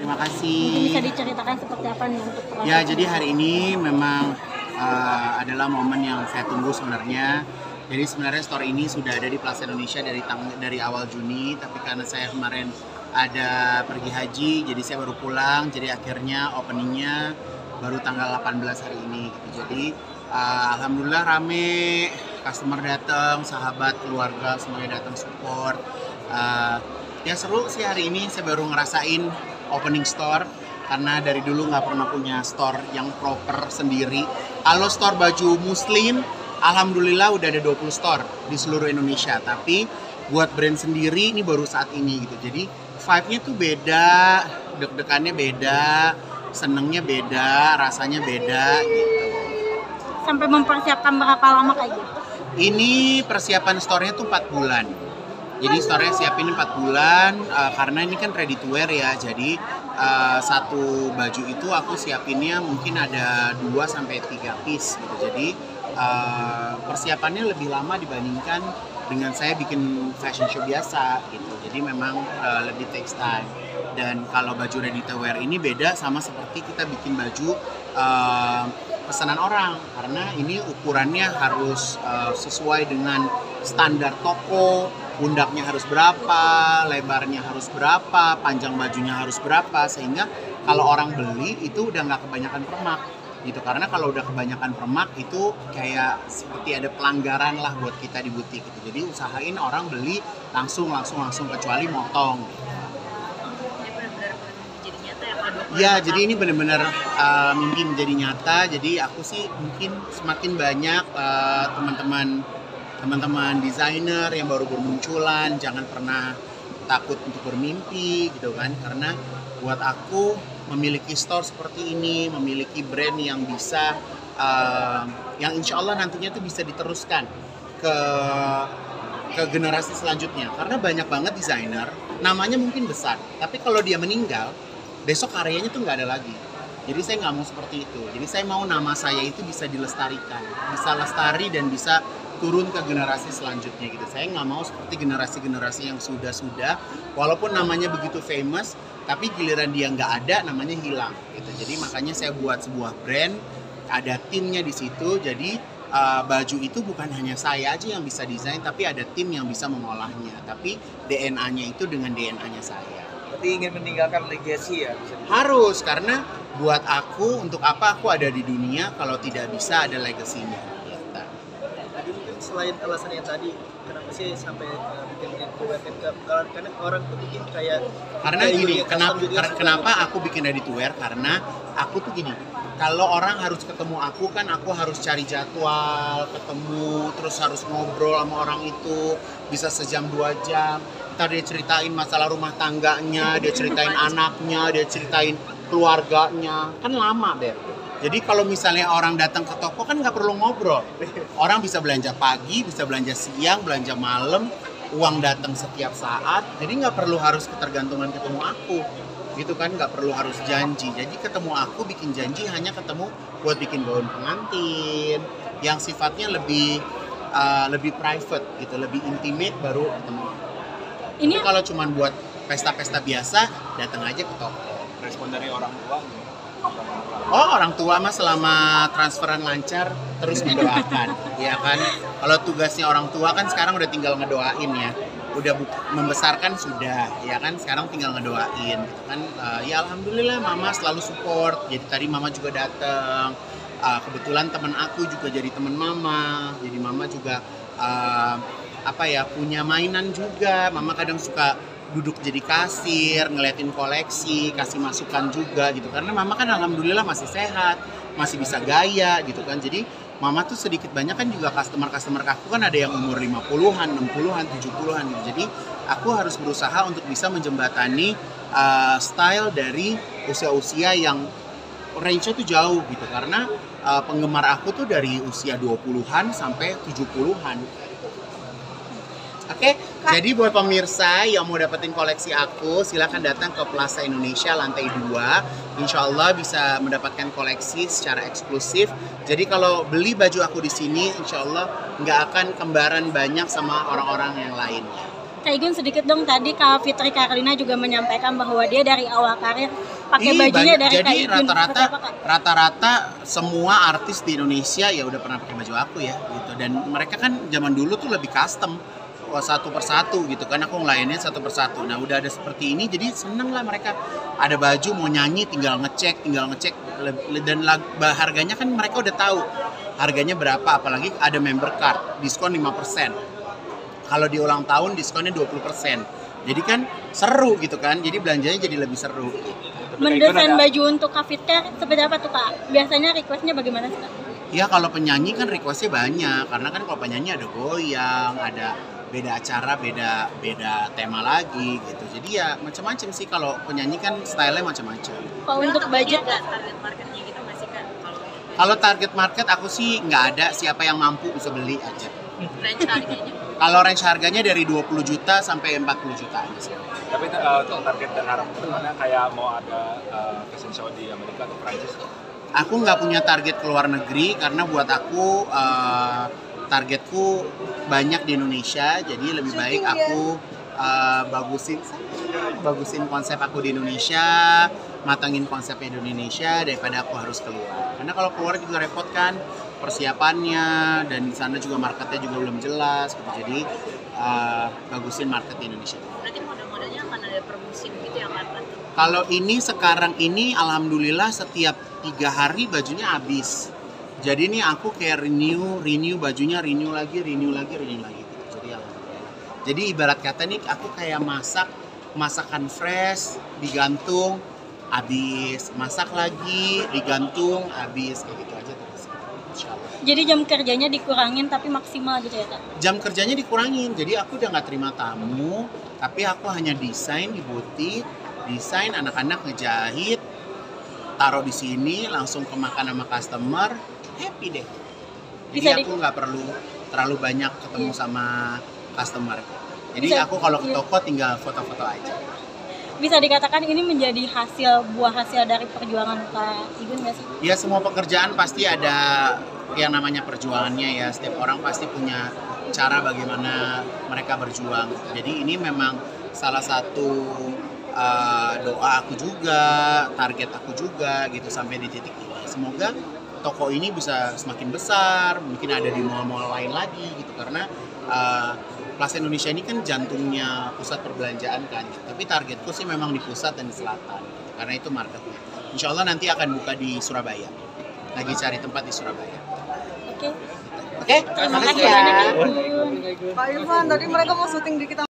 Terima Mungkin kasih. bisa diceritakan seperti apa nih untuk proses? Ya, jadi hari ini memang adalah momen yang saya tunggu sebenarnya. Jadi sebenarnya store ini sudah ada di Plaza Indonesia dari awal Juni, tapi karena saya kemarin ada pergi haji, jadi saya baru pulang. Jadi akhirnya openingnya baru tanggal 18 hari ini. Gitu. Jadi alhamdulillah rame, customer datang, sahabat, keluarga semuanya datang support. Ya seru sih hari ini, saya baru ngerasain opening store karena dari dulu nggak pernah punya store yang proper sendiri. Kalau store baju muslim, alhamdulillah udah ada 20 store di seluruh Indonesia. Tapi buat brand sendiri ini baru saat ini gitu. Jadi vibe-nya tuh beda, deg-degannya beda, senengnya beda, rasanya beda gitu. Sampai mempersiapkan berapa lama kayak gitu? Ini persiapan store-nya tuh 4 bulan. Jadi store-nya siapin 4 bulan karena ini kan ready to wear ya. Jadi satu baju itu aku siapinnya mungkin ada 2-3 piece gitu. Jadi persiapannya lebih lama dibandingkan dengan saya bikin fashion show biasa gitu. Jadi memang lebih takes time. Dan kalau baju ready to wear ini beda sama seperti kita bikin baju pesanan orang, karena ini ukurannya harus sesuai dengan standar toko. Pundaknya harus berapa, lebarnya harus berapa, panjang bajunya harus berapa, sehingga kalau orang beli itu udah nggak kebanyakan permak gitu. Karena kalau udah kebanyakan permak itu kayak seperti ada pelanggaran lah buat kita di butik gitu. Jadi usahain orang beli langsung kecuali motong. Ya, jadi ini benar-benar mimpi menjadi nyata. Jadi aku sih mungkin semakin banyak teman-teman desainer yang baru bermunculan, jangan pernah takut untuk bermimpi gitu kan, karena buat aku memiliki store seperti ini, memiliki brand yang bisa yang insya Allah nantinya tuh bisa diteruskan ke generasi selanjutnya, karena banyak banget desainer namanya mungkin besar, tapi kalau dia meninggal besok karyanya tuh nggak ada lagi. Jadi saya nggak mau seperti itu. Jadi saya mau nama saya itu bisa dilestarikan, bisa lestari dan bisa turun ke generasi selanjutnya gitu. Saya nggak mau seperti generasi-generasi yang sudah, walaupun namanya begitu famous, tapi giliran dia nggak ada, namanya hilang gitu. Jadi makanya saya buat sebuah brand, ada timnya di situ. Jadi baju itu bukan hanya saya aja yang bisa desain, tapi ada tim yang bisa mengolahnya. Tapi DNA-nya itu dengan DNA-nya saya. Berarti ingin meninggalkan legacy ya? Harus, karena buat aku, untuk apa aku ada di dunia kalau tidak bisa ada legasinya. Tadi mungkin selain alasan yang tadi, kenapa sih sampai bikin wear kan? Karena orang tuh bikin kayak... Karena gini, kenapa aku bikin ready to wear? Karena aku tuh gini, kalau orang harus ketemu aku kan aku harus cari jadwal, ketemu, terus harus ngobrol sama orang itu, bisa sejam 2 jam. Ntar dia ceritain masalah rumah tangganya, dia ceritain anaknya, dia ceritain keluarganya, kan lama deh. Jadi kalau misalnya orang datang ke toko kan nggak perlu ngobrol. Orang bisa belanja pagi, bisa belanja siang, belanja malam, uang datang setiap saat. Jadi nggak perlu harus ketergantungan ketemu aku, gitu kan, nggak perlu harus janji. Jadi ketemu aku, bikin janji hanya ketemu buat bikin gaun pengantin, yang sifatnya lebih private gitu, lebih intimate baru ketemu. Ini kalau cuma buat pesta-pesta biasa, datang aja ke toko. Respon dari orang tua? Oh, orang tua mah selama transferan lancar terus mendoakan, ya kan. Kalau tugasnya orang tua kan sekarang udah tinggal ngedoain ya. Udah membesarkan sudah, ya kan. Sekarang tinggal ngedoain, gitu kan. Ya alhamdulillah mama selalu support. Jadi tadi mama juga datang. Kebetulan teman aku juga jadi teman mama. Jadi mama juga punya mainan juga. Mama kadang suka duduk jadi kasir, ngeliatin koleksi, kasih masukan juga gitu. Karena mama kan alhamdulillah masih sehat, masih bisa gaya gitu kan. Jadi mama tuh sedikit banyak kan juga customer aku kan ada yang umur 50-an, 60-an, 70-an gitu. Jadi aku harus berusaha untuk bisa menjembatani style dari usia-usia yang range-nya tuh jauh gitu. Karena penggemar aku tuh dari usia 20-an sampai 70-an. Oke, jadi buat pemirsa yang mau dapetin koleksi aku, silakan datang ke Plaza Indonesia lantai 2. Insya Allah bisa mendapatkan koleksi secara eksklusif. Jadi kalau beli baju aku di sini, insya Allah nggak akan kembaran banyak sama orang-orang yang lainnya. Kak Igun, sedikit dong, tadi Kak Fitri Karlina juga menyampaikan bahwa dia dari awal karir pakai Ih, bajunya banyak. dari Jadi Kak Igun. Seperti apa, Kak? rata-rata semua artis di Indonesia ya udah pernah pakai baju aku ya gitu. Dan mereka kan zaman dulu tuh lebih custom, satu persatu gitu kan, aku ngelayanin satu persatu. Nah udah ada seperti ini jadi seneng lah mereka, ada baju mau nyanyi tinggal ngecek dan harganya kan mereka udah tahu harganya berapa, apalagi ada member card diskon 5%, kalau di ulang tahun diskonnya 20%. Jadi kan seru gitu kan, jadi belanjanya jadi lebih seru. Mendesain baju untuk Kafitker seperti apa tuh Kak? Biasanya requestnya bagaimana sih Kak? Ya kalau penyanyi kan requestnya banyak, karena kan kalau penyanyi ada goyang, ada beda acara, beda tema lagi gitu. Jadi ya macam-macam sih, kalau penyanyi kan stylenya macam-macam. Kalau untuk budget nggak target marketnya gitu nggak sih Kak? Kalau target market aku sih nggak ada, siapa yang mampu bisa beli aja. Range harganya? Kalau range harganya dari 20 juta sampai 40 juta aja sih. Tapi untuk target dan harapan kedepannya kayak mau ada fashion show di Amerika atau Prancis? Aku nggak punya target ke luar negeri, karena buat aku targetku banyak di Indonesia, jadi lebih baik aku bagusin konsep aku di Indonesia, matangin konsepnya di Indonesia daripada aku harus keluar. Karena kalau keluar juga repot kan persiapannya, dan di sana juga marketnya juga belum jelas gitu. Jadi bagusin market di Indonesia. Berarti model-modelnya akan ada per musim gitu ya Kak? Kalau ini sekarang ini alhamdulillah setiap 3 hari bajunya habis. Jadi ini aku kayak renew bajunya, renew lagi gitu. Jadi alhamdulillah. Jadi ibarat kata nih aku kayak masakan fresh, digantung habis, masak lagi, digantung habis, kayak gitu aja terus. Insyaallah. Jadi jam kerjanya dikurangin tapi maksimal gitu ya Kak? Jam kerjanya dikurangin, jadi aku udah nggak terima tamu, tapi aku hanya desain di butik, desain anak-anak ngejahit, taruh di sini, langsung kemakan sama customer, happy deh. Jadi aku nggak perlu terlalu banyak ketemu sama customer. Jadi aku kalau ke toko tinggal foto-foto aja. Bisa dikatakan ini menjadi buah hasil dari perjuangan Kak Igun nggak sih? Ya semua pekerjaan pasti ada yang namanya perjuangannya ya. Setiap orang pasti punya cara bagaimana mereka berjuang. Jadi ini memang salah satu doa aku juga, target aku juga gitu sampai di titik ini. Semoga toko ini bisa semakin besar, mungkin ada di mall-mall lain lagi gitu, karena Plaza Indonesia ini kan jantungnya pusat perbelanjaan kan, tapi targetku sih memang di pusat dan di selatan gitu, karena itu marketnya. Insya Allah nanti akan buka di Surabaya, lagi cari tempat di Surabaya. Oke. Oke, Terima kasih banyak Kak Igun. Pak Irfan, tadi mereka mau syuting di kita.